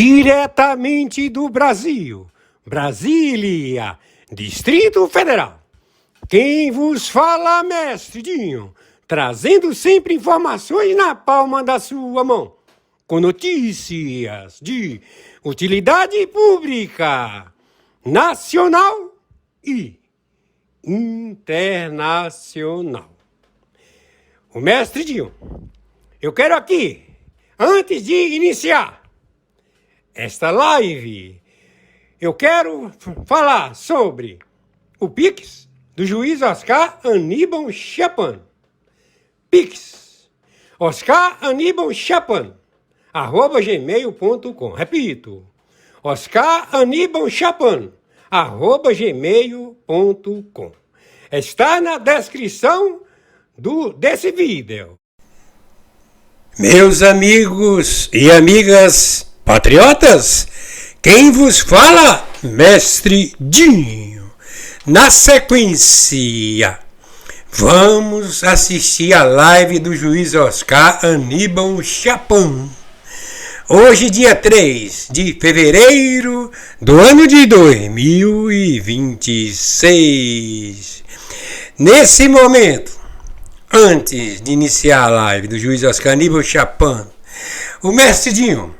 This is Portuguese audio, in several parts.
Diretamente do Brasil, Brasília, Distrito Federal. Quem vos fala, mestre Dinho, trazendo sempre informações na palma da sua mão, com notícias de utilidade pública, nacional e internacional. O mestre Dinho, eu quero aqui, antes de iniciar esta live, eu quero falar sobre o Pix do juiz Oscar Aníbal Chapan. Pix, Oscar Aníbal Chapan, @gmail.com. Repito, Oscar Aníbal Chapan, @gmail.com. Está na descrição desse vídeo. Meus amigos e amigas patriotas, quem vos fala, mestre Dinho. Na sequência, vamos assistir a live do juiz Oscar Aníbal Chapan. Hoje, dia 3 de fevereiro do ano de 2026. Nesse momento, antes de iniciar a live do juiz Oscar Aníbal Chapan, o mestre Dinho,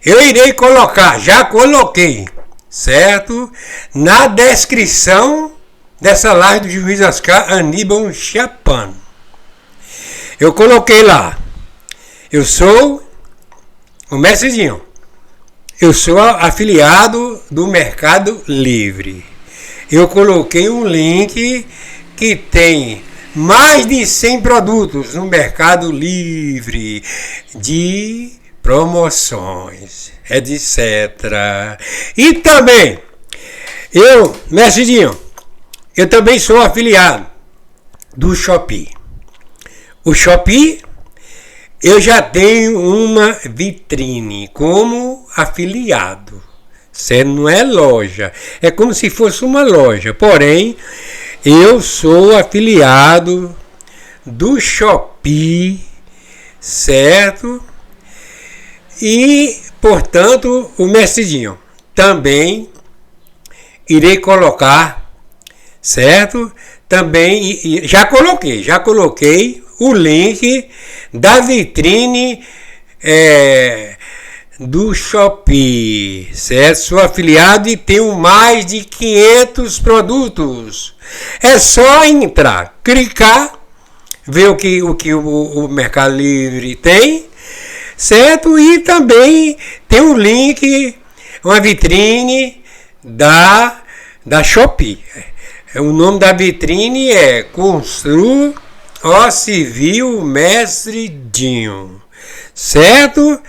eu irei colocar, já coloquei, certo? Na descrição dessa live do juiz Oscar Aníbal Chapan. Eu coloquei lá, eu sou o mestre Dinho, eu sou afiliado do Mercado Livre. Eu coloquei um link que tem mais de 100 produtos no Mercado Livre, de promoções, etc. E também, mestre Dinho, eu também sou afiliado do Shopee. O Shopee, eu já tenho uma vitrine como afiliado. Você não é loja, é como se fosse uma loja, porém, eu sou afiliado do Shopee, certo? E, portanto, o mestre Dinho também irei colocar, certo? Também, já coloquei o link da vitrine do Shopee, certo? Sou afiliado e tenho mais de 500 produtos. É só entrar, clicar, ver o que o Mercado Livre tem, certo? E também tem um link, uma vitrine da Shopee. O nome da vitrine é Constru o Civil Mestre Dinho, certo?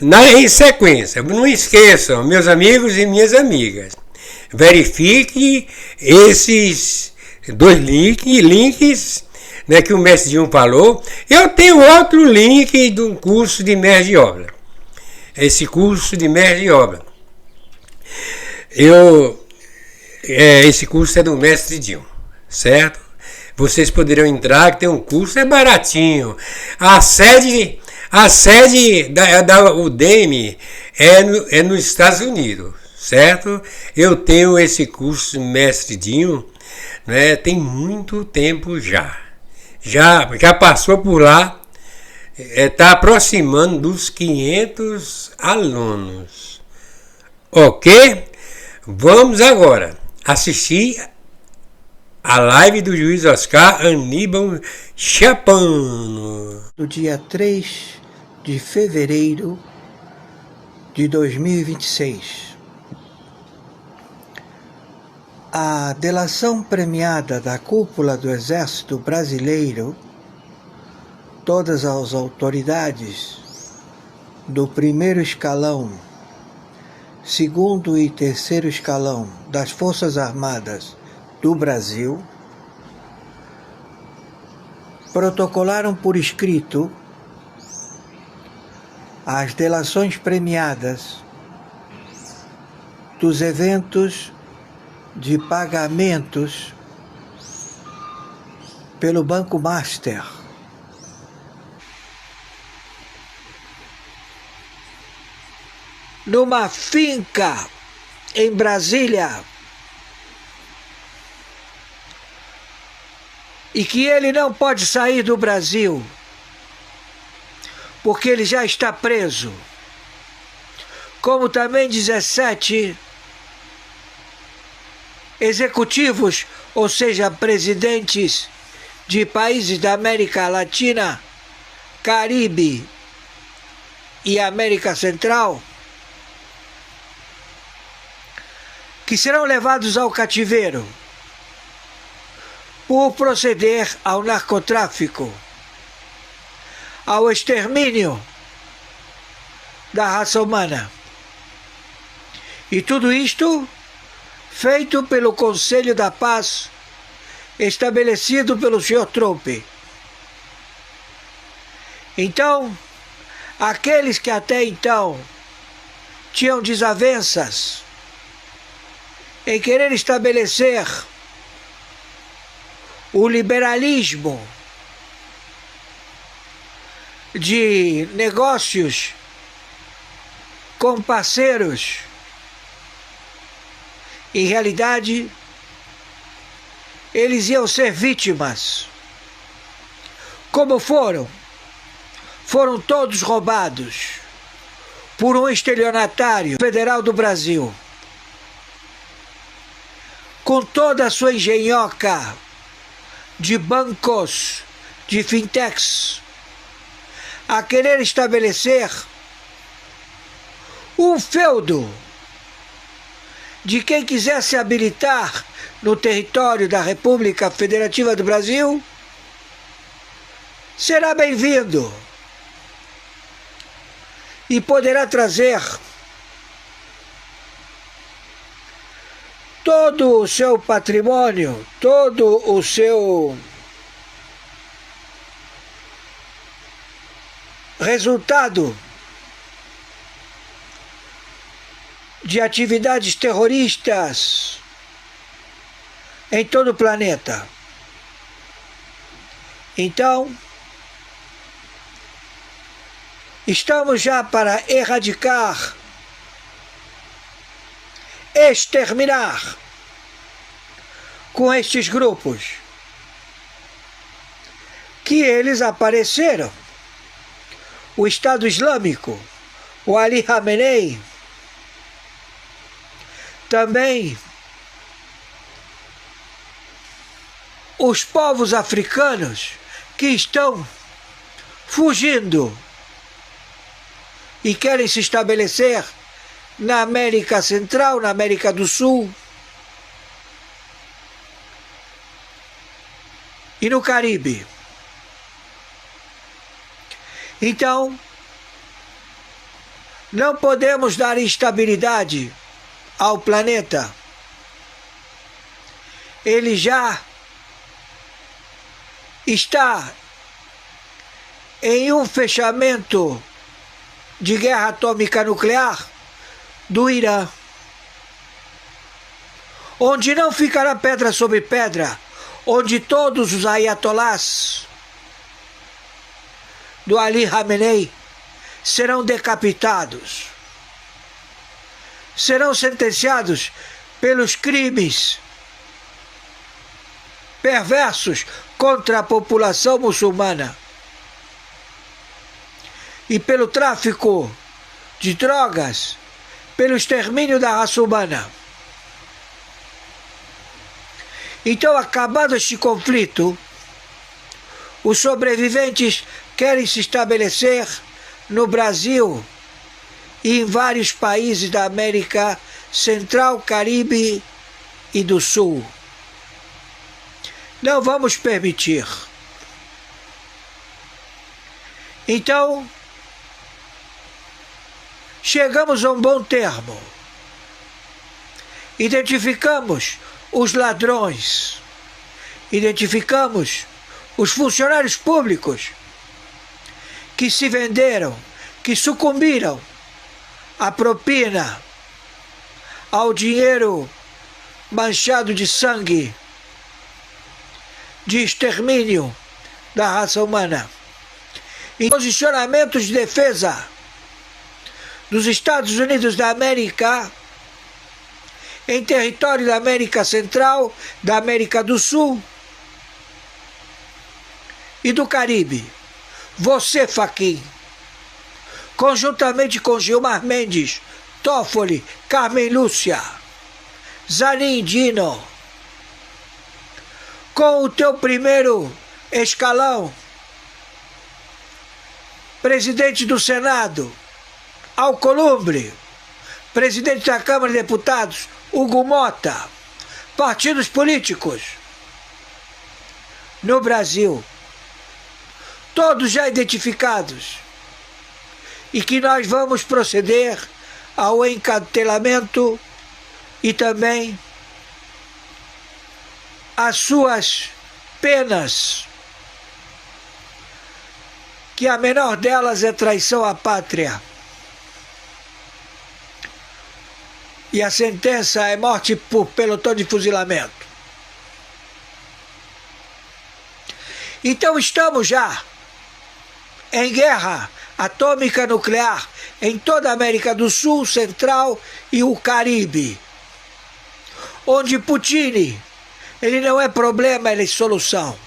Em sequência, não esqueçam, meus amigos e minhas amigas, verifique esses dois links, né, que o mestre Dinho falou. Eu tenho outro link de um curso de mestre de obra. Esse curso de mestre de obra, esse curso é do mestre Dinho, certo? Vocês poderão entrar, que tem um curso, é baratinho. A sede da Udemy é nos Estados Unidos, certo? Eu tenho esse curso mestre Dinho, né, tem muito tempo já passou por lá, está aproximando dos 500 alunos, ok? Vamos agora assistir a live do juiz Oscar Aníbal Chapan. No dia 3 de fevereiro de 2026. A delação premiada da cúpula do Exército Brasileiro, todas as autoridades do primeiro escalão, segundo e terceiro escalão das Forças Armadas do Brasil, protocolaram por escrito as delações premiadas dos eventos de pagamentos pelo Banco Master, numa finca em Brasília e que ele não pode sair do Brasil porque ele já está preso, como também 17 executivos, ou seja, presidentes de países da América Latina, Caribe e América Central, que serão levados ao cativeiro por proceder ao narcotráfico, ao extermínio da raça humana. E tudo isto feito pelo Conselho da Paz, estabelecido pelo Sr. Trump. Então, aqueles que até então tinham desavenças em querer estabelecer o liberalismo de negócios com parceiros, em realidade, eles iam ser vítimas. Como foram? Foram todos roubados por um estelionatário federal do Brasil, com toda a sua engenhoca de bancos, de fintechs, a querer estabelecer um feudo de quem quisesse habilitar no território da República Federativa do Brasil, será bem-vindo e poderá trazer todo o seu patrimônio, todo o seu resultado de atividades terroristas em todo o planeta. Então, estamos já para erradicar, exterminar com estes grupos, que eles apareceram. O Estado Islâmico, o Ali Khamenei, também os povos africanos que estão fugindo e querem se estabelecer na América Central, na América do Sul e no Caribe. Então, não podemos dar instabilidade ao planeta. Ele já está em um fechamento de guerra atômica nuclear do Irã, onde não ficará pedra sobre pedra, onde todos os ayatolás do Ali Khamenei serão decapitados, serão sentenciados pelos crimes perversos contra a população muçulmana e pelo tráfico de drogas, pelo extermínio da raça humana. Então, acabado este conflito, os sobreviventes querem se estabelecer no Brasil e em vários países da América Central, Caribe e do Sul. Não vamos permitir. Então, chegamos a um bom termo. Identificamos os ladrões, identificamos os funcionários públicos que se venderam, que sucumbiram à propina, ao dinheiro manchado de sangue, de extermínio da raça humana. Em posicionamentos de defesa dos Estados Unidos da América, em território da América Central, da América do Sul e do Caribe. Você, Fachin, conjuntamente com Gilmar Mendes, Toffoli, Carmen Lúcia, Zanin Dino, com o teu primeiro escalão, presidente do Senado, Alcolumbre, presidente da Câmara de Deputados, Hugo Mota, partidos políticos no Brasil, todos já identificados, e que nós vamos proceder ao encartelamento e também às suas penas, que a menor delas é traição à pátria. E a sentença é morte por pelotão de fuzilamento. Então estamos já em guerra atômica nuclear em toda a América do Sul, Central e o Caribe, onde Putin, ele não é problema, ele é solução.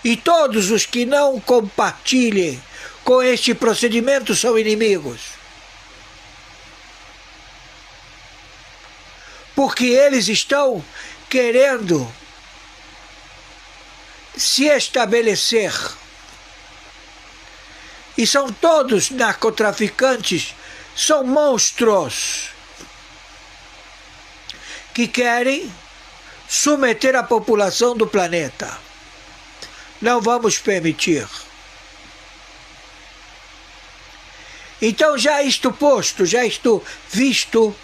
E todos os que não compartilhem com este procedimento são inimigos. Porque eles estão querendo se estabelecer. E são todos narcotraficantes, são monstros que querem submeter a população do planeta. Não vamos permitir. Então, já isto posto, já isto visto,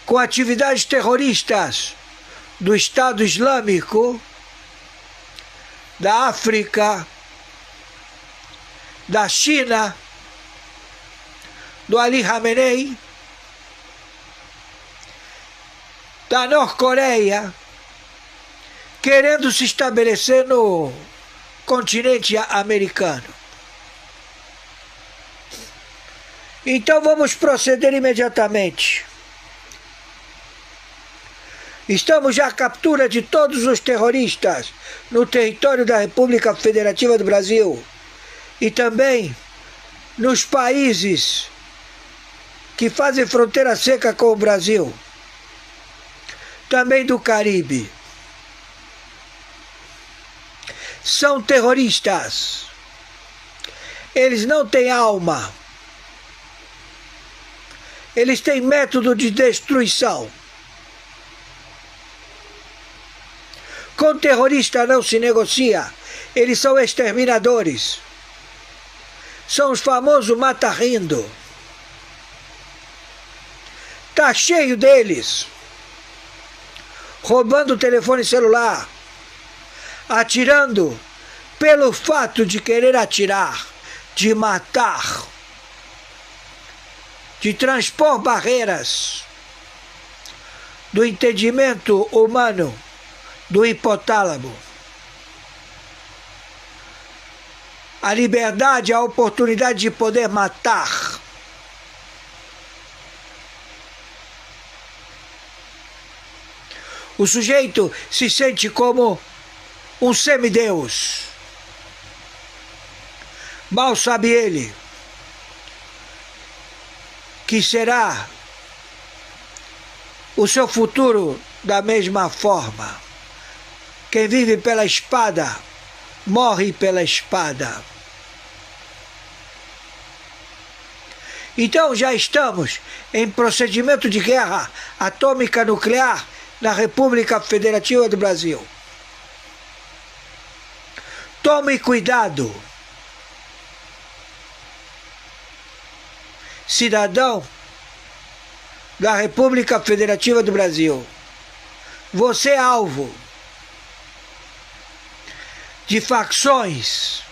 com atividades terroristas do Estado Islâmico, da África, da China, do Ali Khamenei, da Norte-Coreia, querendo se estabelecer no continente americano. Então vamos proceder imediatamente. Estamos já à captura de todos os terroristas no território da República Federativa do Brasil e também nos países que fazem fronteira seca com o Brasil, também do Caribe. São terroristas. Eles não têm alma. Eles têm método de destruição. Com terrorista não se negocia. Eles são exterminadores. São os famosos mata-rindo. Tá cheio deles. Roubando o telefone celular. Atirando pelo fato de querer atirar, de matar, de transpor barreiras do entendimento humano, do hipotálamo. A liberdade, a oportunidade de poder matar. O sujeito se sente como um semideus. Mal sabe ele que será o seu futuro da mesma forma. Quem vive pela espada, morre pela espada. Então já estamos em procedimento de guerra atômica nuclear na República Federativa do Brasil. Tome cuidado, cidadão da República Federativa do Brasil. Você é alvo de facções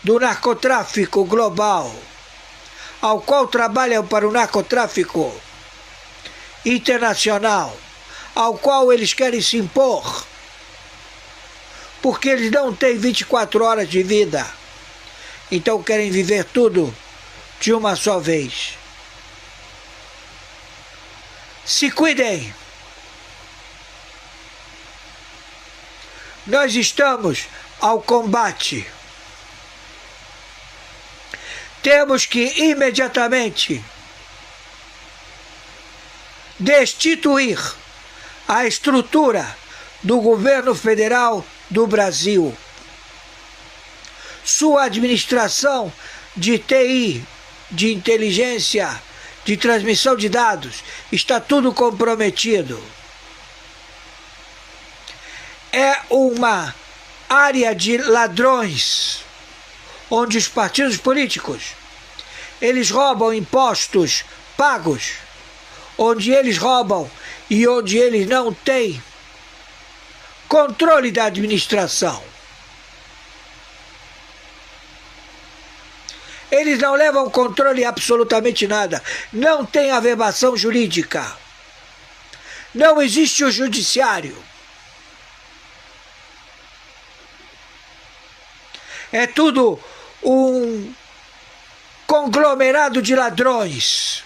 do narcotráfico global, ao qual trabalham para o narcotráfico internacional, ao qual eles querem se impor, porque eles não têm 24 horas de vida. então querem viver tudo de uma só vez. Se cuidem! Nós estamos ao combate. Temos que imediatamente destituir a estrutura do governo federal do Brasil. Sua administração de TI, de inteligência, de transmissão de dados, está tudo comprometido. É uma área de ladrões, onde os partidos políticos, eles roubam impostos pagos, onde eles roubam e onde eles não têm controle da administração. Eles não levam controle absolutamente nada. Não tem averbação jurídica. Não existe o judiciário. É tudo um conglomerado de ladrões,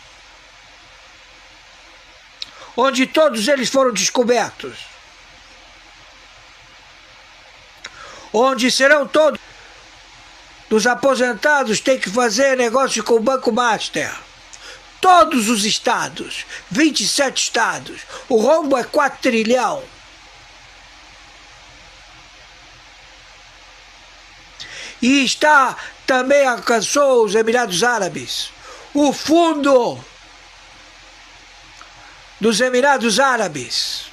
onde todos eles foram descobertos, onde serão todos os aposentados têm que fazer negócio com o Banco Master. Todos os estados, 27 estados, o rombo é 4 trilhões. E também alcançou os Emirados Árabes. O fundo dos Emirados Árabes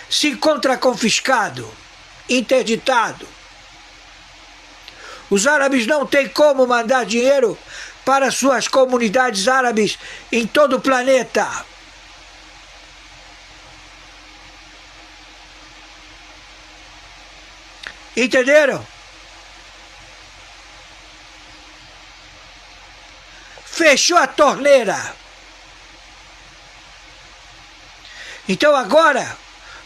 se encontra confiscado, interditado. Os árabes não têm como mandar dinheiro para suas comunidades árabes em todo o planeta. Entenderam? Fechou a torneira. Então agora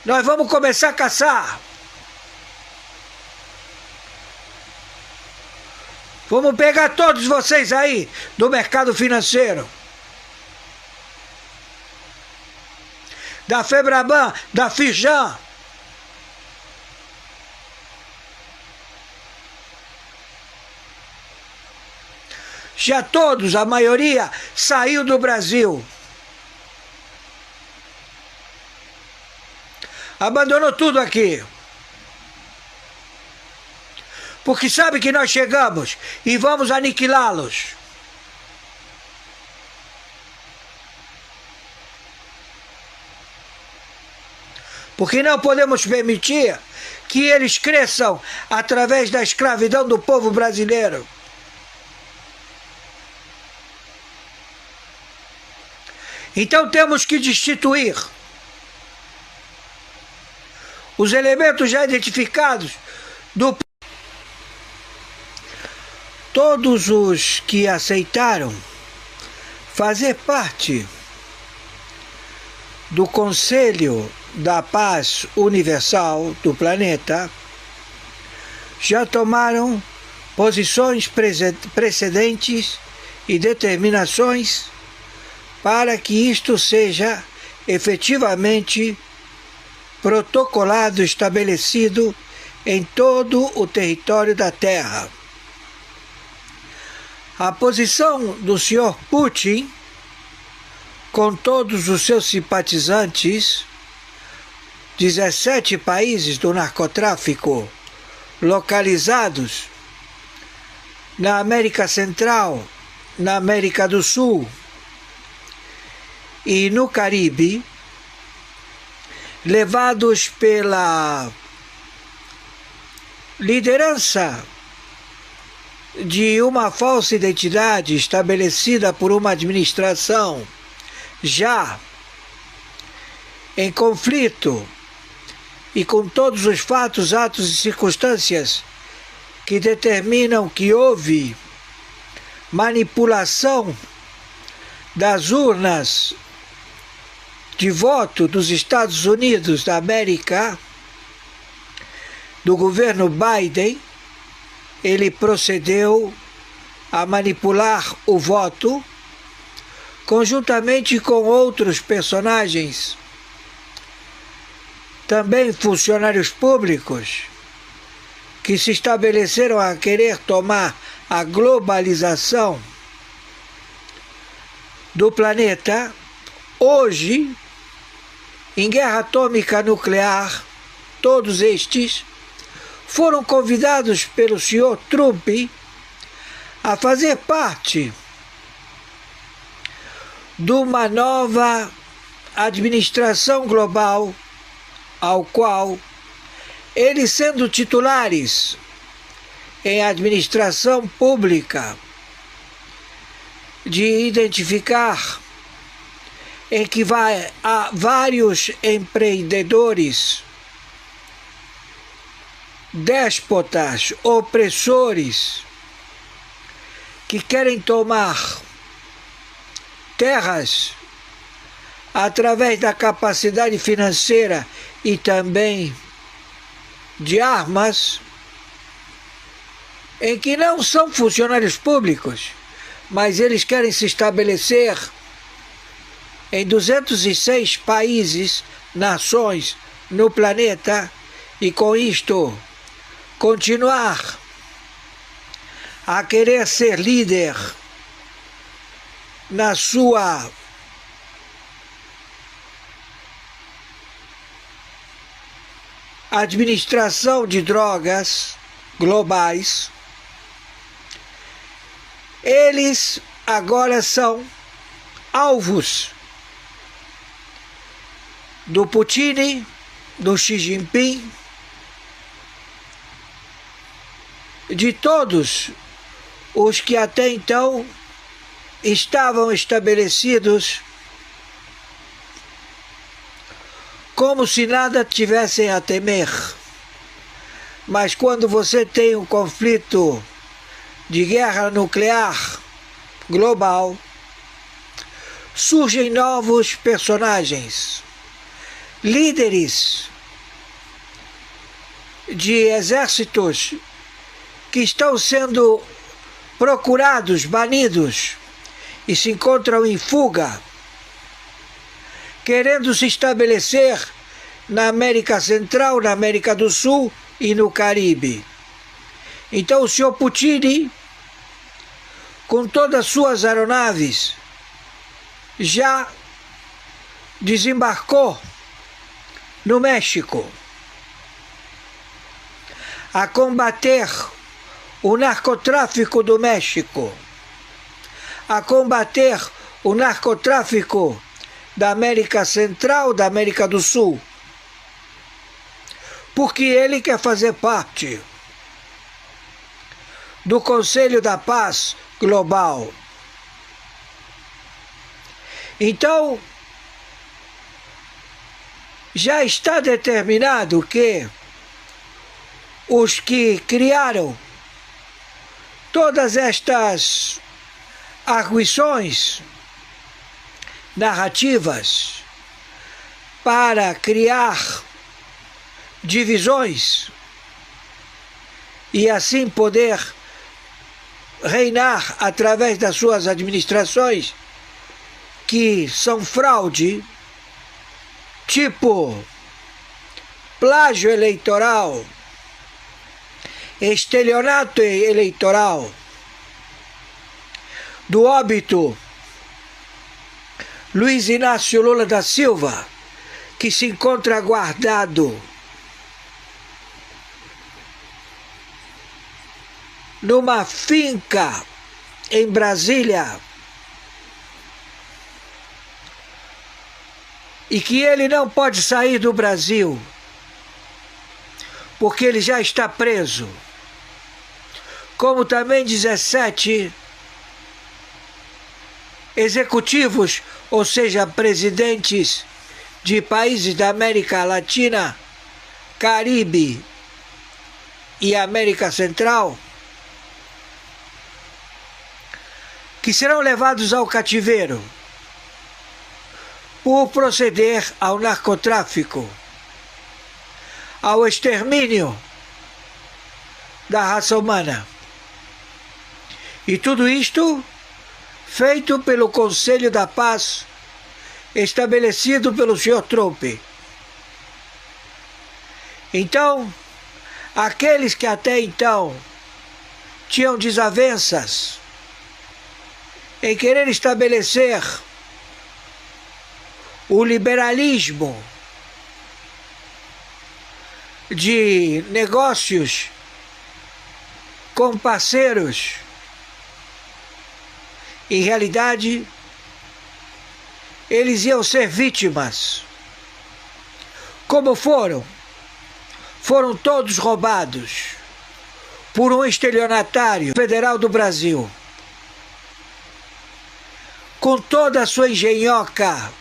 nós vamos começar a caçar. Vamos pegar todos vocês aí do mercado financeiro, da Febraban, da Firjan. Já todos, a maioria, saiu do Brasil. Abandonou tudo aqui. Porque sabe que nós chegamos e vamos aniquilá-los. Porque não podemos permitir que eles cresçam através da escravidão do povo brasileiro. Então temos que destituir os elementos já identificados do... Todos os que aceitaram fazer parte do Conselho da Paz Universal do planeta já tomaram posições precedentes e determinações para que isto seja efetivamente protocolado, estabelecido em todo o território da Terra. A posição do senhor Putin, com todos os seus simpatizantes, 17 países do narcotráfico localizados na América Central, na América do Sul e no Caribe, levados pela liderança de uma falsa identidade estabelecida por uma administração já em conflito e com todos os fatos, atos e circunstâncias que determinam que houve manipulação das urnas de voto dos Estados Unidos da América, do governo Biden, ele procedeu a manipular o voto, conjuntamente com outros personagens, também funcionários públicos, que se estabeleceram a querer tomar a globalização do planeta. Hoje, em guerra atômica nuclear, todos estes foram convidados pelo senhor Trump a fazer parte de uma nova administração global, ao qual eles, sendo titulares em administração pública, de identificar em que há vários empreendedores, déspotas, opressores, que querem tomar terras através da capacidade financeira e também de armas, em que não são funcionários públicos, mas eles querem se estabelecer em 206 países, nações no planeta, e com isto continuar a querer ser líder na sua administração de drogas globais. Eles agora são alvos do Putin, do Xi Jinping, de todos os que até então estavam estabelecidos como se nada tivessem a temer. Mas quando você tem um conflito de guerra nuclear global, surgem novos personagens, líderes de exércitos que estão sendo procurados, banidos, e se encontram em fuga, querendo se estabelecer na América Central, na América do Sul e no Caribe. Então o senhor Putin, com todas as suas aeronaves, já desembarcou no México a combater o narcotráfico do México, a combater o narcotráfico da América Central, da América do Sul, porque ele quer fazer parte do Conselho da Paz Global. Então, já está determinado que os que criaram todas estas arguições narrativas para criar divisões e assim poder reinar através das suas administrações, que são fraude, tipo plágio eleitoral, estelionato eleitoral, do óbito Luiz Inácio Lula da Silva, que se encontra guardado numa finca em Brasília, e que ele não pode sair do Brasil, porque ele já está preso, como também 17 executivos, ou seja, presidentes de países da América Latina, Caribe e América Central, que serão levados ao cativeiro por proceder ao narcotráfico, ao extermínio da raça humana. E tudo isto feito pelo Conselho da Paz, estabelecido pelo Sr. Trump. Então, aqueles que até então tinham desavenças em querer estabelecer o liberalismo de negócios com parceiros, em realidade, eles iam ser vítimas. Como foram? Foram todos roubados por um estelionatário federal do Brasil, com toda a sua engenhoca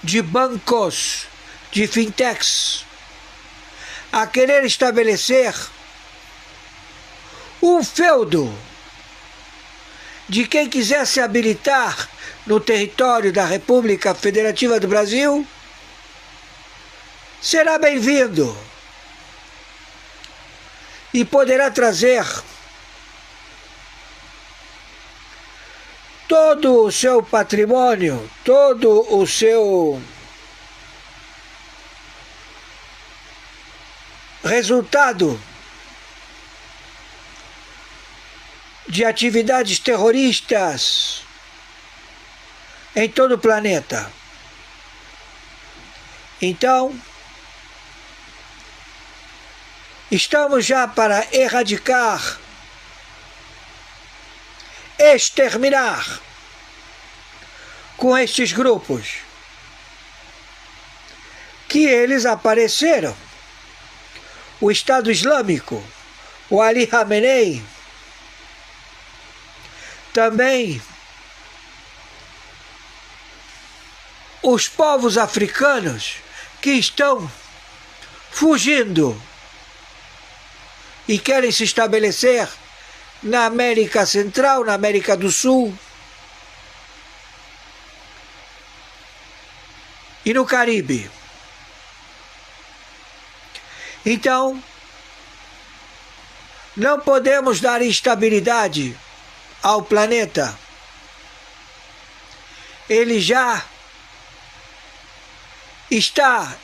de bancos, de fintechs, a querer estabelecer um feudo de quem quisesse habilitar no território da República Federativa do Brasil, será bem-vindo e poderá trazer todo o seu patrimônio, todo o seu resultado de atividades terroristas em todo o planeta. Então, estamos já para erradicar, exterminar com estes grupos, que eles apareceram. O Estado Islâmico, o Ali Khamenei, também os povos africanos que estão fugindo e querem se estabelecer na América Central, na América do Sul e no Caribe. Então, não podemos dar instabilidade ao planeta. Ele já está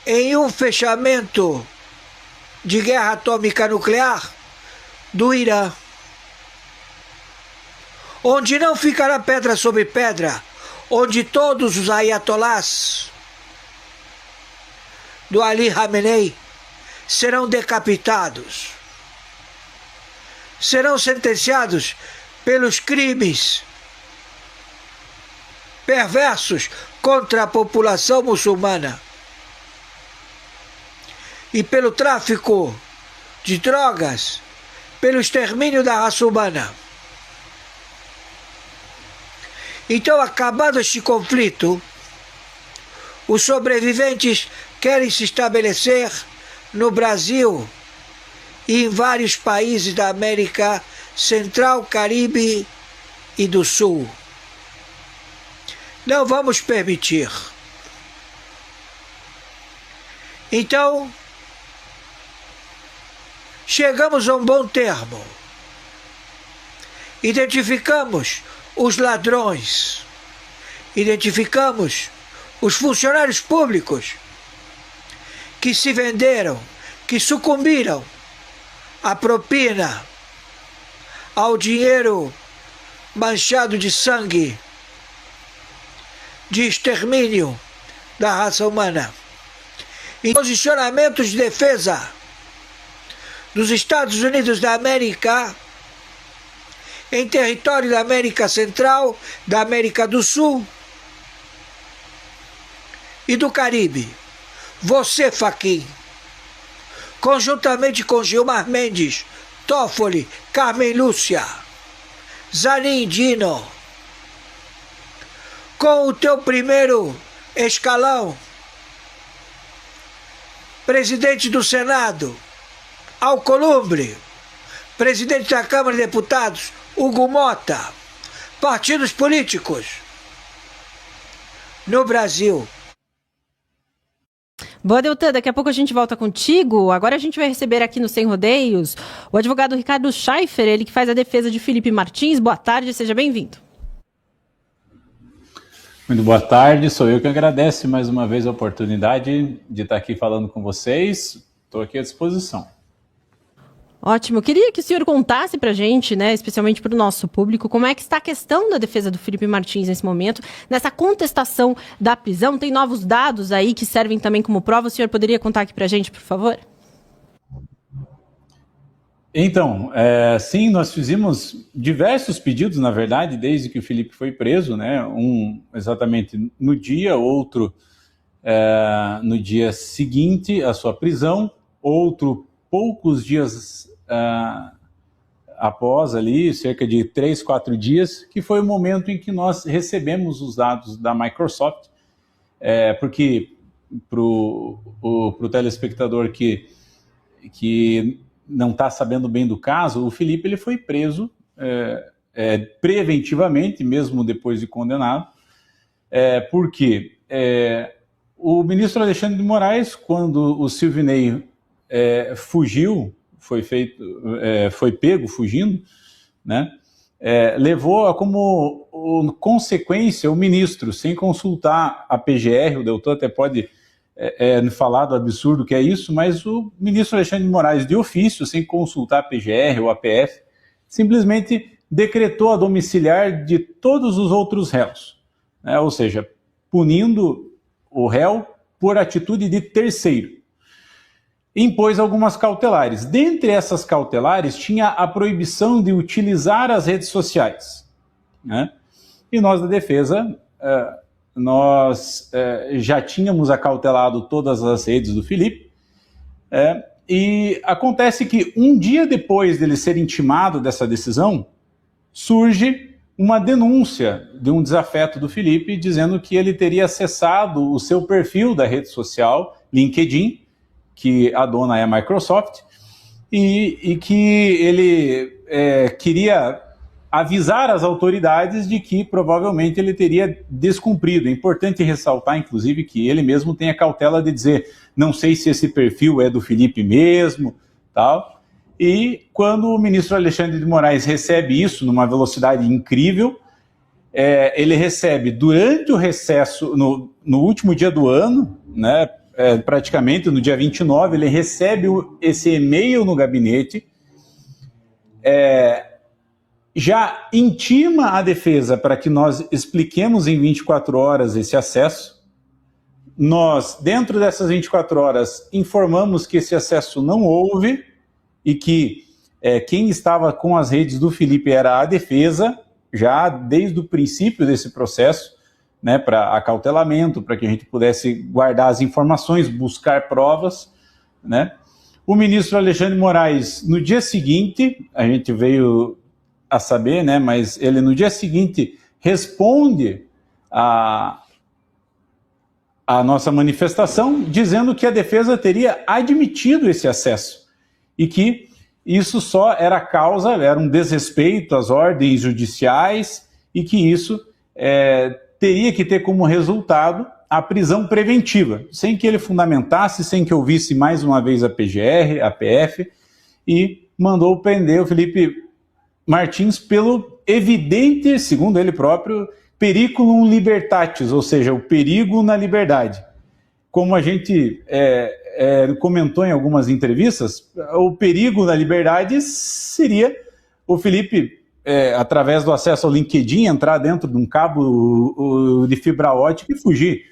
em um fechamento de guerra atômica nuclear do Irã, onde não ficará pedra sobre pedra, onde todos os ayatolás do Ali Khamenei serão decapitados, serão sentenciados pelos crimes perversos contra a população muçulmana e pelo tráfico de drogas, pelo extermínio da raça humana. Então, acabado este conflito, os sobreviventes querem se estabelecer no Brasil e em vários países da América Central, Caribe e do Sul. Não vamos permitir. Então, chegamos a um bom termo. Identificamos os ladrões, identificamos os funcionários públicos que se venderam, que sucumbiram à propina, ao dinheiro manchado de sangue, de extermínio da raça humana. Em posicionamentos de defesa dos Estados Unidos da América, em território da América Central, da América do Sul e do Caribe. Você, Fachin, conjuntamente com Gilmar Mendes, Toffoli, Carmen Lúcia, Zanin Dino, com o teu primeiro escalão, presidente do Senado, Alcolumbre, presidente da Câmara de Deputados, Hugo Mota, partidos políticos no Brasil. Boa, Deltan, daqui a pouco a gente volta contigo. Agora a gente vai receber aqui no Sem Rodeios o advogado Ricardo Schaeffer, ele que faz a defesa de Felipe Martins. Boa tarde, seja bem-vindo. Muito boa tarde, sou eu que agradeço mais uma vez a oportunidade de estar aqui falando com vocês. Estou aqui à disposição. Ótimo, eu queria que o senhor contasse pra gente, né, especialmente para o nosso público, como é que está a questão da defesa do Felipe Martins nesse momento, nessa contestação da prisão. Tem novos dados aí que servem também como prova, o senhor poderia contar aqui pra gente, por favor? Então, sim, nós fizemos diversos pedidos, na verdade, desde que o Felipe foi preso, né, um exatamente no dia, outro no dia seguinte à sua prisão, outro poucos dias após ali, cerca de 3, 4 dias, que foi o momento em que nós recebemos os dados da Microsoft, porque para o telespectador que não está sabendo bem do caso, o Felipe ele foi preso preventivamente, mesmo depois de condenado, porque o ministro Alexandre de Moraes, quando o Silvinei fugiu, foi pego fugindo, né? Levou como consequência o ministro, sem consultar a PGR, o Deltan até pode falar do absurdo que é isso, mas o ministro Alexandre de Moraes, de ofício, sem consultar a PGR ou a PF, simplesmente decretou a domiciliar de todos os outros réus, né? Ou seja, punindo o réu por atitude de terceiro. Impôs algumas cautelares. Dentre essas cautelares, tinha a proibição de utilizar as redes sociais, né? E nós da defesa, nós já tínhamos acautelado todas as redes do Felipe, e acontece que um dia depois dele ser intimado dessa decisão, surge uma denúncia de um desafeto do Felipe, dizendo que ele teria acessado o seu perfil da rede social, LinkedIn, que a dona é a Microsoft, e que ele queria avisar as autoridades de que provavelmente ele teria descumprido. É importante ressaltar, inclusive, que ele mesmo tem a cautela de dizer, não sei se esse perfil é do Felipe mesmo, tal. E quando o ministro Alexandre de Moraes recebe isso numa velocidade incrível, ele recebe durante o recesso, no último dia do ano, né, praticamente no dia 29, ele recebe esse e-mail no gabinete, já intima a defesa para que nós expliquemos em 24 horas esse acesso. Nós, dentro dessas 24 horas, informamos que esse acesso não houve e que quem estava com as redes do Felipe era a defesa, já desde o princípio desse processo, né, para acautelamento, para que a gente pudesse guardar as informações, buscar provas, né? O ministro Alexandre de Moraes, no dia seguinte, a gente veio a saber, né, mas ele no dia seguinte responde a nossa manifestação, dizendo que a defesa teria admitido esse acesso e que isso só era um desrespeito às ordens judiciais e que isso teria que ter como resultado a prisão preventiva, sem que ele fundamentasse, sem que ouvisse mais uma vez a PGR, a PF, e mandou prender o Felipe Martins pelo evidente, segundo ele próprio, periculum libertatis, ou seja, o perigo na liberdade. Como a gente comentou em algumas entrevistas, o perigo na liberdade seria o Felipe, através do acesso ao LinkedIn, entrar dentro de um cabo de fibra ótica e fugir.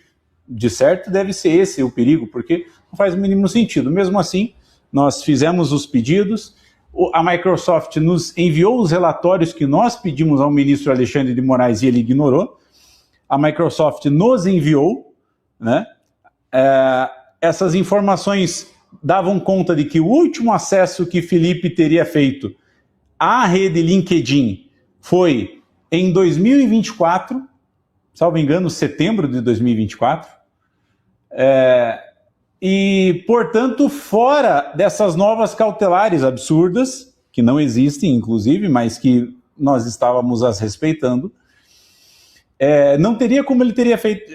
De certo, deve ser esse o perigo, porque não faz o mínimo sentido. Mesmo assim, nós fizemos os pedidos, a Microsoft nos enviou os relatórios que nós pedimos ao ministro Alexandre de Moraes e ele ignorou. A Microsoft nos enviou, né? Essas informações davam conta de que o último acesso que Felipe teria feito à rede LinkedIn foi em 2024, salvo engano, setembro de 2024, e, portanto, fora dessas novas cautelares absurdas, que não existem, inclusive, mas que nós estávamos as respeitando, não teria como ele teria feito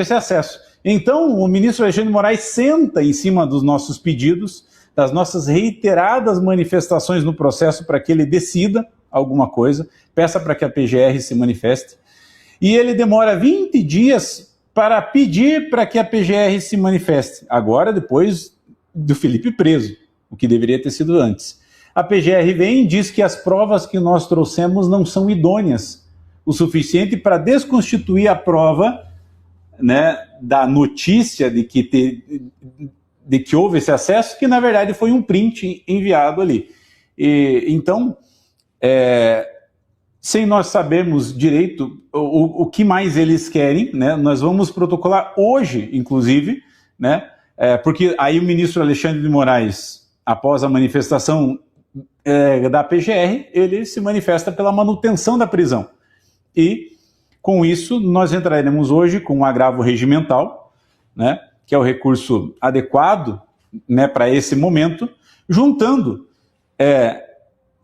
esse acesso. Então, o ministro Alexandre de Moraes senta em cima dos nossos pedidos, das nossas reiteradas manifestações no processo para que ele decida alguma coisa, peça para que a PGR se manifeste, e ele demora 20 dias para pedir para que a PGR se manifeste, agora depois do Felipe preso, o que deveria ter sido antes. A PGR vem e diz que as provas que nós trouxemos não são idôneas o suficiente para desconstituir a prova, né, da notícia de que houve esse acesso, que na verdade foi um print enviado ali. Então, sem nós sabermos direito o que mais eles querem, né, nós vamos protocolar hoje, inclusive, né, porque aí o ministro Alexandre de Moraes, após a manifestação da PGR, ele se manifesta pela manutenção da prisão. E, com isso, nós entraremos hoje com um agravo regimental, né, que é o recurso adequado, né, para esse momento, juntando,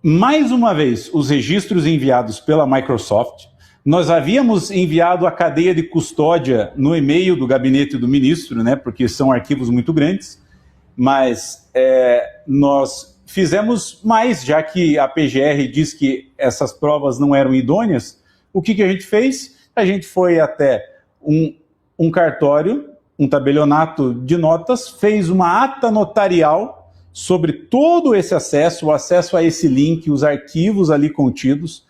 mais uma vez, os registros enviados pela Microsoft. Nós havíamos enviado a cadeia de custódia no e-mail do gabinete do ministro, né, porque são arquivos muito grandes, mas nós fizemos mais, já que a PGR diz que essas provas não eram idôneas. O que a gente fez? A gente foi até um cartório, um tabelionato de notas, fez uma ata notarial sobre todo esse acesso, o acesso a esse link, os arquivos ali contidos,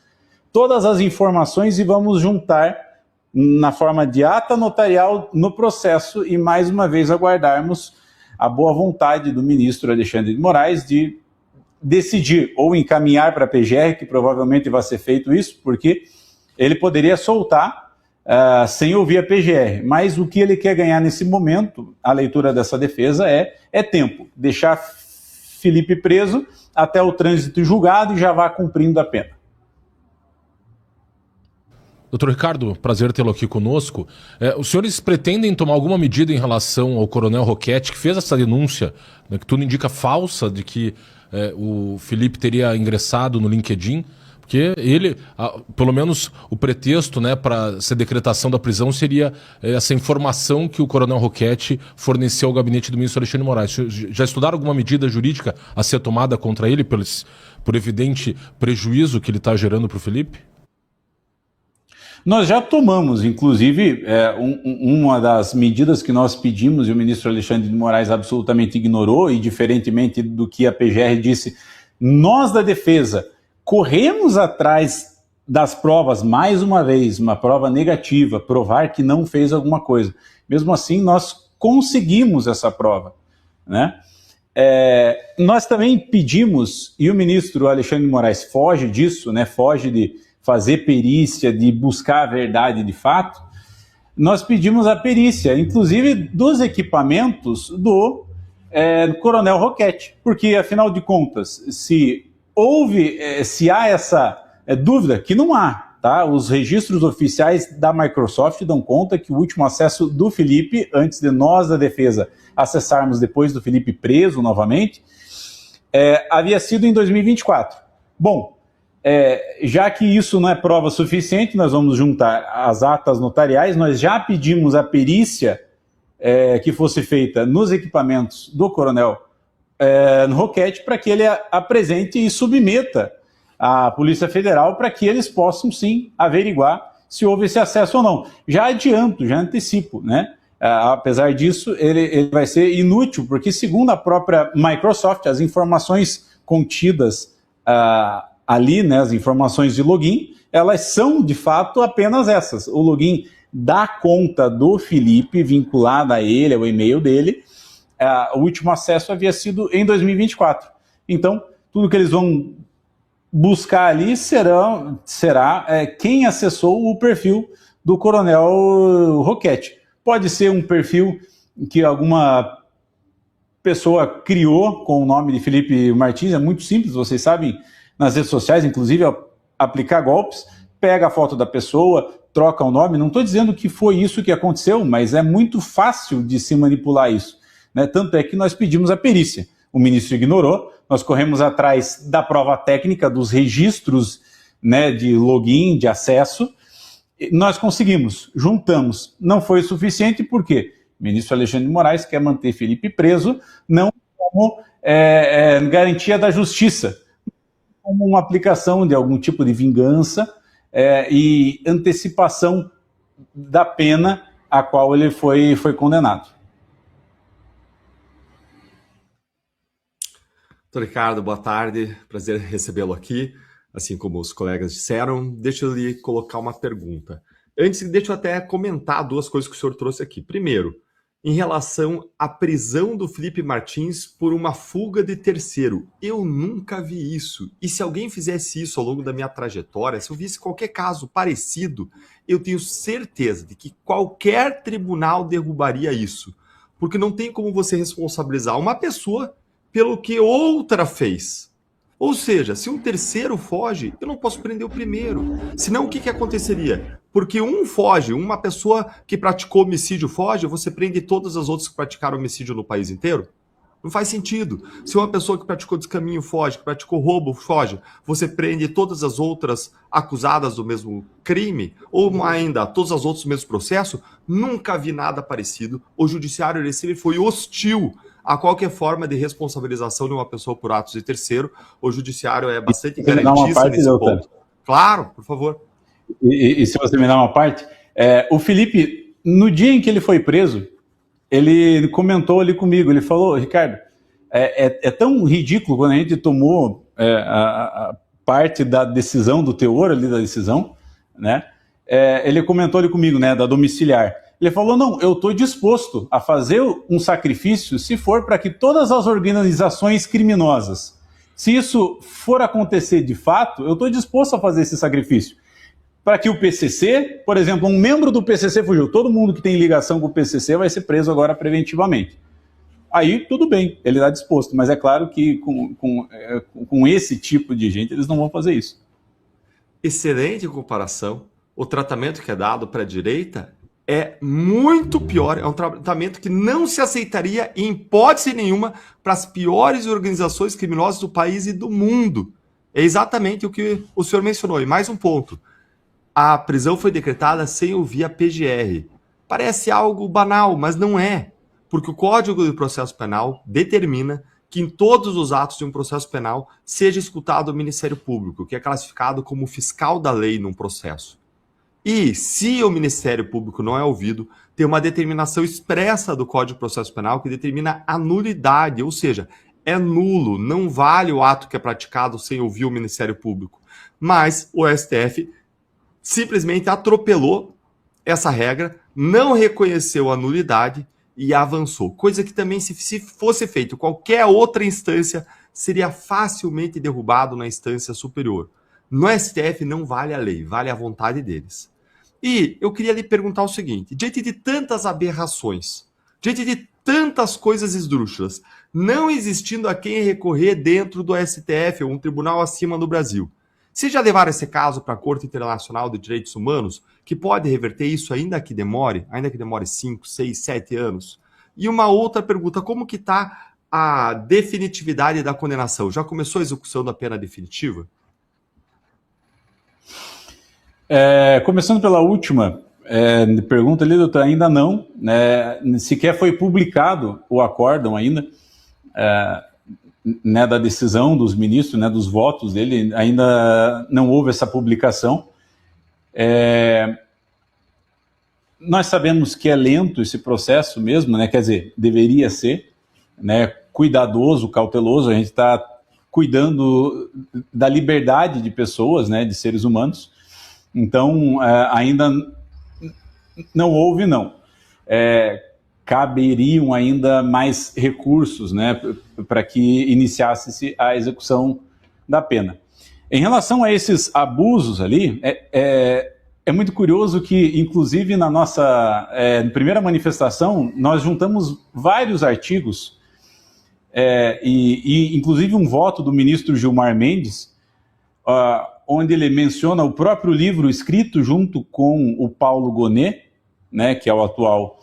todas as informações, e vamos juntar na forma de ata notarial no processo e, mais uma vez, aguardarmos a boa vontade do ministro Alexandre de Moraes de decidir ou encaminhar para a PGR, que provavelmente vai ser feito isso, porque ele poderia soltar sem ouvir a PGR, mas o que ele quer ganhar nesse momento, a leitura dessa defesa, é tempo, deixar Felipe preso até o trânsito julgado e já vá cumprindo a pena. Doutor Ricardo, prazer tê-lo aqui conosco. Os senhores pretendem tomar alguma medida em relação ao coronel Roquette, que fez essa denúncia, né, que tudo indica falsa, de que o Felipe teria ingressado no LinkedIn? Porque ele, pelo menos o pretexto, né, para essa decretação da prisão seria essa informação que o coronel Roquette forneceu ao gabinete do ministro Alexandre de Moraes. Já estudaram alguma medida jurídica a ser tomada contra ele por evidente prejuízo que ele está gerando para o Felipe? Nós já tomamos, inclusive, uma das medidas que nós pedimos e o ministro Alexandre de Moraes absolutamente ignorou, e diferentemente do que a PGR disse, nós da defesa corremos atrás das provas, mais uma vez, uma prova negativa, provar que não fez alguma coisa. Mesmo assim, nós conseguimos essa prova, né? Nós também pedimos, e o ministro Alexandre de Moraes foge disso, né? Foge de fazer perícia, de buscar a verdade de fato. Nós pedimos a perícia, inclusive dos equipamentos do coronel Roquette, porque, afinal de contas, se há essa dúvida, que não há, tá? Os registros oficiais da Microsoft dão conta que o último acesso do Felipe, antes de nós da defesa acessarmos depois do Felipe preso novamente, havia sido em 2024. Bom, já que isso não é prova suficiente, nós vamos juntar as atas notariais, nós já pedimos a perícia que fosse feita nos equipamentos do coronel Roquette, para que ele apresente e submeta à Polícia Federal para que eles possam, sim, averiguar se houve esse acesso ou não. Já adianto, já antecipo, né? Apesar disso, ele vai ser inútil, porque, segundo a própria Microsoft, as informações contidas ali, né, as informações de login, elas são, de fato, apenas essas. O login da conta do Felipe, vinculada a ele, ao e-mail dele, o último acesso havia sido em 2024. Então, tudo que eles vão buscar ali será quem acessou o perfil do coronel Roquette. Pode ser um perfil que alguma pessoa criou com o nome de Felipe Martins, é muito simples, vocês sabem, nas redes sociais, inclusive, aplicar golpes, pega a foto da pessoa, troca o nome. Não estou dizendo que foi isso que aconteceu, mas é muito fácil de se manipular isso, né? Tanto é que nós pedimos a perícia. O ministro ignorou, nós corremos atrás da prova técnica, dos registros, né, de login, de acesso. Nós conseguimos, juntamos. Não foi o suficiente, por quê? O ministro Alexandre de Moraes quer manter Felipe preso, não como garantia da justiça, como uma aplicação de algum tipo de vingança e antecipação da pena a qual ele foi condenado. Doutor Ricardo, boa tarde, prazer recebê-lo aqui, assim como os colegas disseram. Deixa eu lhe colocar uma pergunta. Antes, deixa eu até comentar duas coisas que o senhor trouxe aqui. Primeiro, em relação à prisão do Felipe Martins por uma fuga de terceiro. Eu nunca vi isso. E se alguém fizesse isso ao longo da minha trajetória, se eu visse qualquer caso parecido, eu tenho certeza de que qualquer tribunal derrubaria isso. Porque não tem como você responsabilizar uma pessoa pelo que outra fez. Ou seja, se um terceiro foge, eu não posso prender o primeiro. Senão, o que aconteceria? Porque um foge, uma pessoa que praticou homicídio foge, você prende todas as outras que praticaram homicídio no país inteiro? Não faz sentido. Se uma pessoa que praticou descaminho foge, que praticou roubo foge, você prende todas as outras acusadas do mesmo crime, ou ainda todas as outras do mesmo processo? Nunca vi nada parecido. O judiciário ele sempre foi hostil a qualquer forma de responsabilização de uma pessoa por atos de terceiro. O judiciário é bastante garantista nesse ponto. Claro, por favor. E se você me dá uma parte, o Felipe, no dia em que ele foi preso, ele comentou ali comigo, ele falou, Ricardo, é tão ridículo quando a gente tomou a parte da decisão, do teor ali da decisão, né? Ele comentou ali comigo, né, da domiciliar. Ele falou, não, eu estou disposto a fazer um sacrifício se for para que todas as organizações criminosas, se isso for acontecer de fato, eu estou disposto a fazer esse sacrifício. Para que o PCC, por exemplo, um membro do PCC fugiu, todo mundo que tem ligação com o PCC vai ser preso agora preventivamente. Aí, tudo bem, ele está disposto, mas é claro que com esse tipo de gente eles não vão fazer isso. Excelente comparação. O tratamento que é dado para a direita é muito pior, é um tratamento que não se aceitaria em hipótese nenhuma para as piores organizações criminosas do país e do mundo. É exatamente o que o senhor mencionou. E mais um ponto. A prisão foi decretada sem ouvir a PGR. Parece algo banal, mas não é. Porque o Código de Processo Penal determina que em todos os atos de um processo penal seja escutado o Ministério Público, que é classificado como fiscal da lei num processo. E se o Ministério Público não é ouvido, tem uma determinação expressa do Código de Processo Penal que determina a nulidade, ou seja, é nulo, não vale o ato que é praticado sem ouvir o Ministério Público. Mas o STF simplesmente atropelou essa regra, não reconheceu a nulidade e avançou. Coisa que também, se fosse feito em qualquer outra instância, seria facilmente derrubado na instância superior. No STF não vale a lei, vale a vontade deles. E eu queria lhe perguntar o seguinte, diante de tantas aberrações, diante de tantas coisas esdrúxulas, não existindo a quem recorrer dentro do STF ou um tribunal acima do Brasil, vocês já levaram esse caso para a Corte Internacional de Direitos Humanos, que pode reverter isso ainda que demore 5, 6, 7 anos? E uma outra pergunta, como que está a definitividade da condenação? Já começou a execução da pena definitiva? Começando pela última pergunta ali, doutor, ainda não, sequer foi publicado o acórdão ainda, da decisão dos ministros, dos votos dele, ainda não houve essa publicação. Nós sabemos que é lento esse processo mesmo, quer dizer, deveria ser, cuidadoso, cauteloso, a gente está cuidando da liberdade de pessoas, de seres humanos, então ainda não houve, não. Caberiam ainda mais recursos, para que iniciasse a execução da pena. Em relação a esses abusos ali, é muito curioso que, inclusive, na nossa primeira manifestação, nós juntamos vários artigos, e inclusive um voto do ministro Gilmar Mendes, onde ele menciona o próprio livro escrito junto com o Paulo Gonet, que é o atual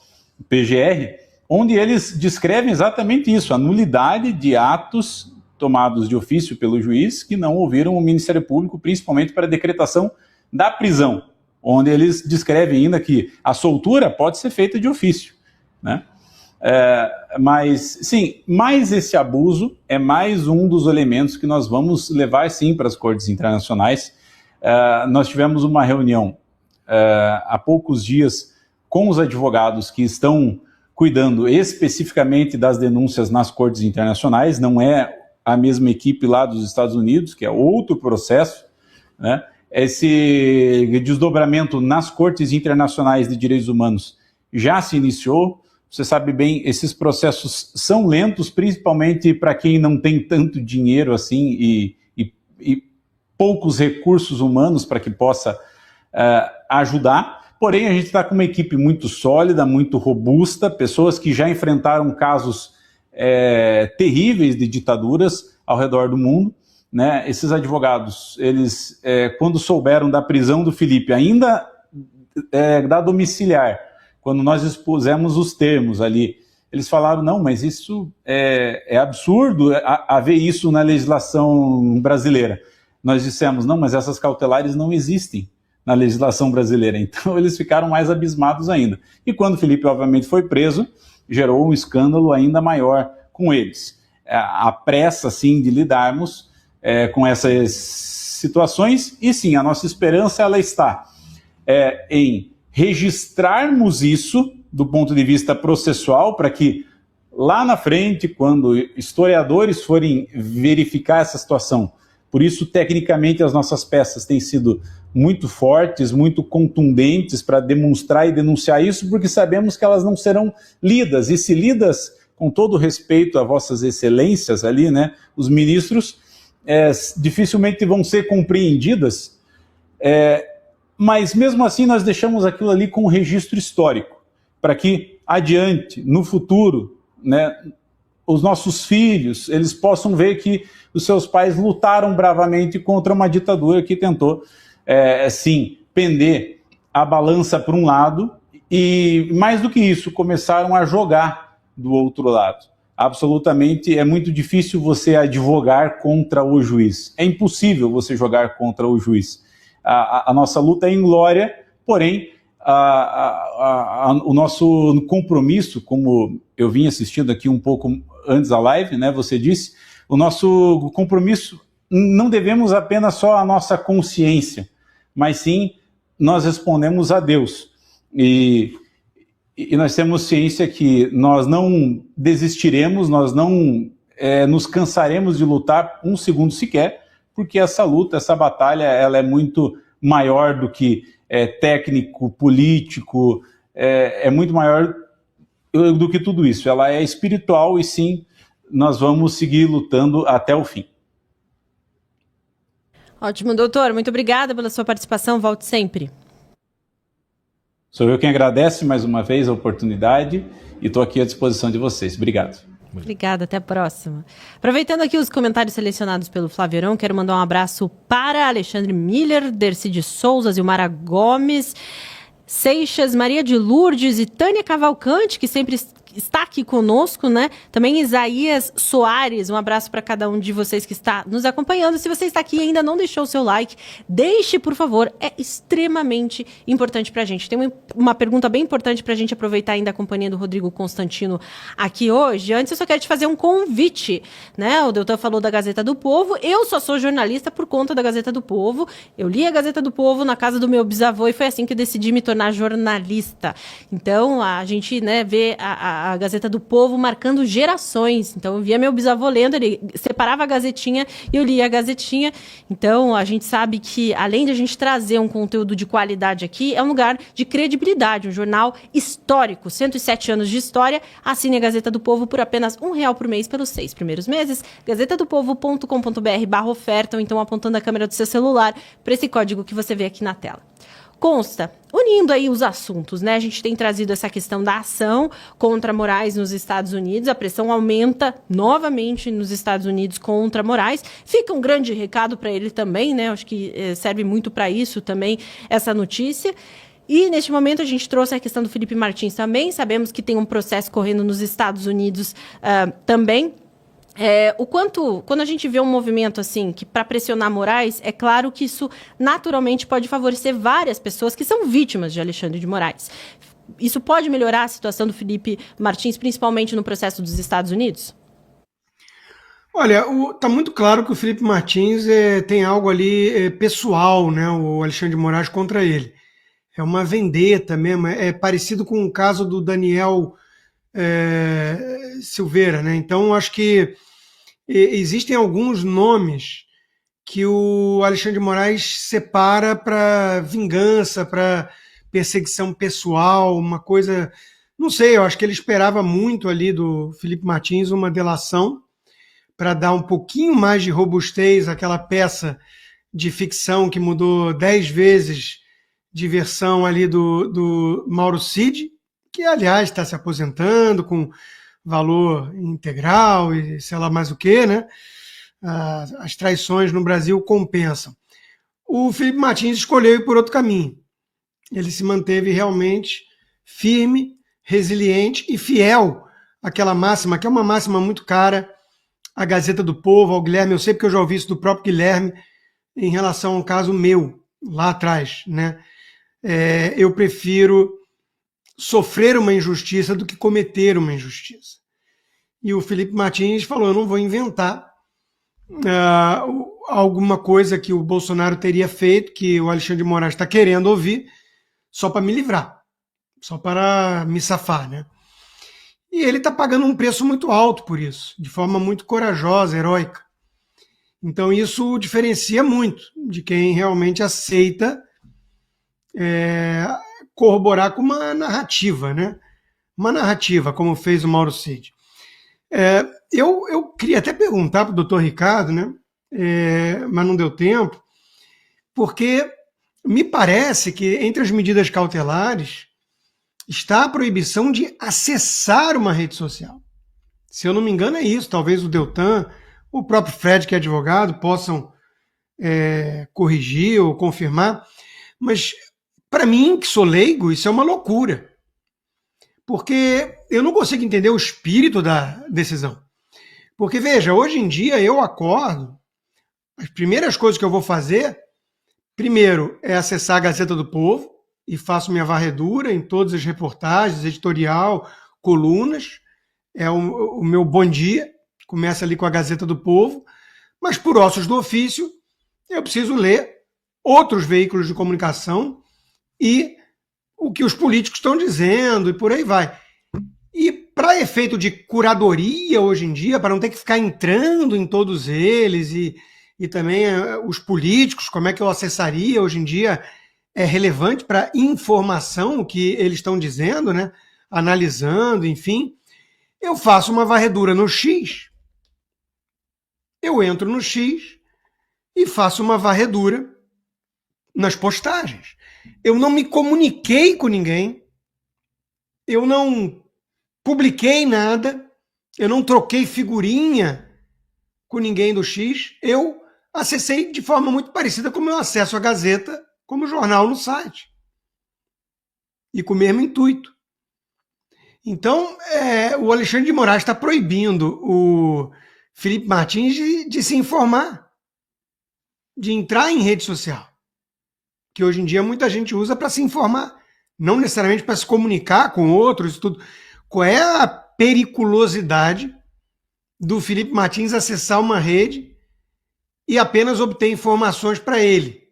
PGR, onde eles descrevem exatamente isso, a nulidade de atos tomados de ofício pelo juiz que não ouviram o Ministério Público, principalmente para a decretação da prisão, onde eles descrevem ainda que a soltura pode ser feita de ofício, né? Mas, sim, mais esse abuso é mais um dos elementos que nós vamos levar, sim, para as cortes internacionais. Nós tivemos uma reunião há poucos dias com os advogados que estão cuidando especificamente das denúncias nas cortes internacionais, não é a mesma equipe lá dos Estados Unidos, que é outro processo, né? Esse desdobramento nas cortes internacionais de direitos humanos já se iniciou. Você sabe bem, esses processos são lentos, principalmente para quem não tem tanto dinheiro assim e poucos recursos humanos para que possa ajudar. Porém, a gente está com uma equipe muito sólida, muito robusta, pessoas que já enfrentaram casos terríveis de ditaduras ao redor do mundo, né? Esses advogados, eles, quando souberam da prisão do Felipe, ainda da domiciliar, quando nós expusemos os termos ali, eles falaram, não, mas isso é absurdo haver isso na legislação brasileira. Nós dissemos, não, mas essas cautelares não existem na legislação brasileira. Então eles ficaram mais abismados ainda. E quando o Felipe, obviamente, foi preso, gerou um escândalo ainda maior com eles. A pressa, sim, de lidarmos com essas situações, e sim, a nossa esperança ela está em registrarmos isso do ponto de vista processual, para que lá na frente, quando historiadores forem verificar essa situação, por isso, tecnicamente, as nossas peças têm sido muito fortes, muito contundentes para demonstrar e denunciar isso, porque sabemos que elas não serão lidas, e se lidas, com todo respeito a vossas excelências ali, né, os ministros, dificilmente vão ser compreendidas, mas mesmo assim nós deixamos aquilo ali com um registro histórico, para que adiante, no futuro, né, os nossos filhos, eles possam ver que os seus pais lutaram bravamente contra uma ditadura que tentou, sim, pender a balança para um lado e, mais do que isso, começaram a jogar do outro lado. Absolutamente, é muito difícil você advogar contra o juiz. É impossível você jogar contra o juiz. A nossa luta é inglória, porém, o nosso compromisso, como eu vim assistindo aqui um pouco antes da live, né, você disse, o nosso compromisso não devemos apenas só a nossa consciência, mas sim nós respondemos a Deus. E nós temos ciência que nós não desistiremos, nós não nos cansaremos de lutar um segundo sequer, porque essa luta, essa batalha, ela é muito maior do que técnico, político, é muito maior do que tudo isso. Ela é espiritual e sim, nós vamos seguir lutando até o fim. Ótimo, doutor. Muito obrigada pela sua participação. Volte sempre. Sou eu quem agradece mais uma vez a oportunidade e estou aqui à disposição de vocês. Obrigado. Obrigada, até a próxima. Aproveitando aqui os comentários selecionados pelo Flávio Heron, quero mandar um abraço para Alexandre Miller, Dercy de Souza, Zilmara Gomes, Seixas, Maria de Lourdes e Tânia Cavalcante, que sempre está aqui conosco, né? Também Isaías Soares, um abraço para cada um de vocês que está nos acompanhando. Se você está aqui e ainda não deixou o seu like, deixe, por favor, é extremamente importante para a gente. Tem uma pergunta bem importante para a gente aproveitar ainda a companhia do Rodrigo Constantino aqui hoje. Antes, eu só quero te fazer um convite, né? O doutor falou da Gazeta do Povo, eu só sou jornalista por conta da Gazeta do Povo. Eu li a Gazeta do Povo na casa do meu bisavô e foi assim que eu decidi me tornar jornalista. Então, a gente, né, vê a Gazeta do Povo marcando gerações. Então, eu via meu bisavô lendo, ele separava a gazetinha e eu lia a gazetinha. Então, a gente sabe que, além de a gente trazer um conteúdo de qualidade aqui, é um lugar de credibilidade, um jornal histórico, 107 anos de história. Assine a Gazeta do Povo por apenas R$1 por mês pelos 6 primeiros meses. gazetadopovo.com.br/oferta ou então apontando a câmera do seu celular para esse código que você vê aqui na tela. Consta, unindo aí os assuntos, né? A gente tem trazido essa questão da ação contra Moraes nos Estados Unidos. A pressão aumenta novamente nos Estados Unidos contra Moraes. Fica um grande recado para ele também, né? Acho que serve muito para isso também essa notícia. E, neste momento, a gente trouxe a questão do Felipe Martins também. Sabemos que tem um processo correndo nos Estados Unidos também. Quando a gente vê um movimento assim, que para pressionar Moraes, é claro que isso naturalmente pode favorecer várias pessoas que são vítimas de Alexandre de Moraes. isso pode melhorar a situação do Felipe Martins, principalmente no processo dos Estados Unidos? Olha, tá muito claro que o Felipe Martins tem algo ali pessoal, né, o Alexandre de Moraes contra ele. É uma vendetta mesmo, é parecido com o caso do Daniel Silveira, né? Então, acho que existem alguns nomes que o Alexandre de Moraes separa para vingança, para perseguição pessoal, uma coisa... Não sei, eu acho que ele esperava muito ali do Felipe Martins uma delação para dar um pouquinho mais de robustez àquela peça de ficção que mudou 10 vezes de versão ali do Mauro Cid, que, aliás, está se aposentando com valor integral e sei lá mais o que, né? As traições no Brasil compensam. O Felipe Martins escolheu ir por outro caminho. Ele se manteve realmente firme, resiliente e fiel àquela máxima, que é uma máxima muito cara à Gazeta do Povo, ao Guilherme. Eu sei porque eu já ouvi isso do próprio Guilherme em relação a um caso meu, lá atrás, né? Eu prefiro sofrer uma injustiça do que cometer uma injustiça. E o Felipe Martins falou, eu não vou inventar alguma coisa que o Bolsonaro teria feito, que o Alexandre de Moraes está querendo ouvir, só para me livrar, só para me safar, né? E ele está pagando um preço muito alto por isso, de forma muito corajosa, heróica. Então isso o diferencia muito de quem realmente aceita corroborar com uma narrativa, né? Uma narrativa, como fez o Mauro Cid. Eu queria até perguntar para o doutor Ricardo, né? Mas não deu tempo, porque me parece que entre as medidas cautelares está a proibição de acessar uma rede social. Se eu não me engano é isso, talvez o Deltan, o próprio Fred, que é advogado, possam corrigir ou confirmar, mas para mim, que sou leigo, isso é uma loucura, porque eu não consigo entender o espírito da decisão. Porque, veja, hoje em dia eu acordo, as primeiras coisas que eu vou fazer, primeiro é acessar a Gazeta do Povo, e faço minha varredura em todas as reportagens, editorial, colunas. É o meu bom dia, começa ali com a Gazeta do Povo, mas por ossos do ofício, eu preciso ler outros veículos de comunicação e o que os políticos estão dizendo, e por aí vai. E para efeito de curadoria hoje em dia, para não ter que ficar entrando em todos eles, e também os políticos, como é que eu acessaria hoje em dia, é relevante para informação o que eles estão dizendo, né? Analisando, enfim. Eu faço uma varredura no X, eu entro no X e faço uma varredura nas postagens. Eu não me comuniquei com ninguém, eu não publiquei nada, eu não troquei figurinha com ninguém do X, eu acessei de forma muito parecida como eu acesso a Gazeta, como jornal no site. E com o mesmo intuito. Então, o Alexandre de Moraes está proibindo o Felipe Martins de se informar, de entrar em rede social, que hoje em dia muita gente usa para se informar, não necessariamente para se comunicar com outros, tudo. Qual é a periculosidade do Felipe Martins acessar uma rede e apenas obter informações para ele,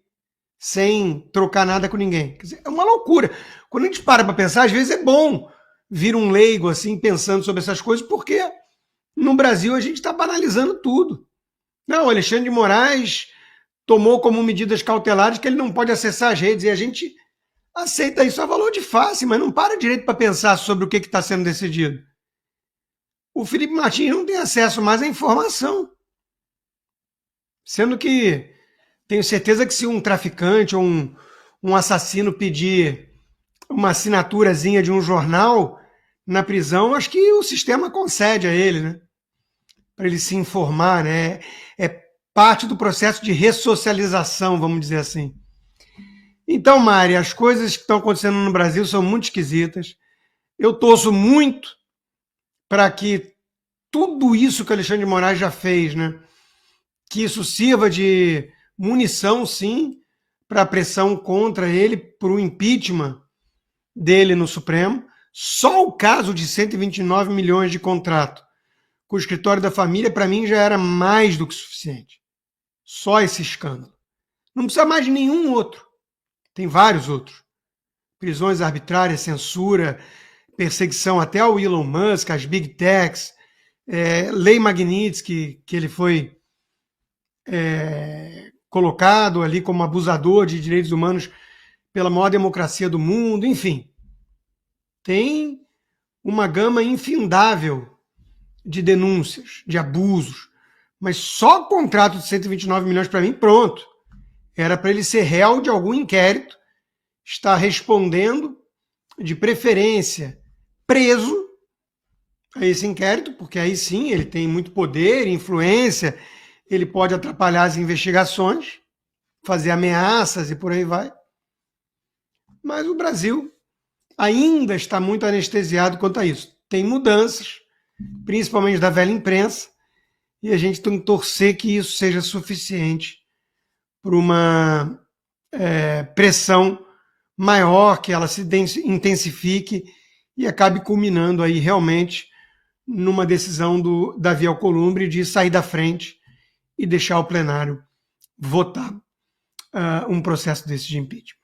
sem trocar nada com ninguém? Quer dizer, é uma loucura. Quando a gente para pensar, às vezes é bom vir um leigo assim, pensando sobre essas coisas, porque no Brasil a gente está banalizando tudo. Não, o Alexandre de Moraes tomou como medidas cautelares que ele não pode acessar as redes, e a gente aceita isso a valor de face, mas não para direito para pensar sobre o que está sendo decidido. O Felipe Martins não tem acesso mais à informação. Sendo que tenho certeza que se um traficante ou um assassino pedir uma assinaturazinha de um jornal na prisão, acho que o sistema concede a ele, né? Para ele se informar, né? É parte do processo de ressocialização, vamos dizer assim. Então, Mari, as coisas que estão acontecendo no Brasil são muito esquisitas. Eu torço muito para que tudo isso que o Alexandre de Moraes já fez, né? Que isso sirva de munição, sim, para a pressão contra ele, para o impeachment dele no Supremo. Só o caso de 129 milhões de contrato com o escritório da família, para mim, já era mais do que suficiente. Só esse escândalo. Não precisa mais de nenhum outro. Tem vários outros. Prisões arbitrárias, censura, perseguição até ao Elon Musk, as Big Techs, Lei Magnitsky, que ele foi colocado ali como abusador de direitos humanos pela maior democracia do mundo, enfim. Tem uma gama infindável de denúncias, de abusos, mas só o contrato de 129 milhões para mim, pronto. Era para ele ser réu de algum inquérito, está respondendo, de preferência, preso a esse inquérito, porque aí sim ele tem muito poder, influência, ele pode atrapalhar as investigações, fazer ameaças e por aí vai. Mas o Brasil ainda está muito anestesiado quanto a isso. Tem mudanças, principalmente da velha imprensa, e a gente tem que torcer que isso seja suficiente para uma pressão maior, que ela se intensifique e acabe culminando aí realmente numa decisão do Davi Alcolumbre de sair da frente e deixar o plenário votar um processo desse de impeachment.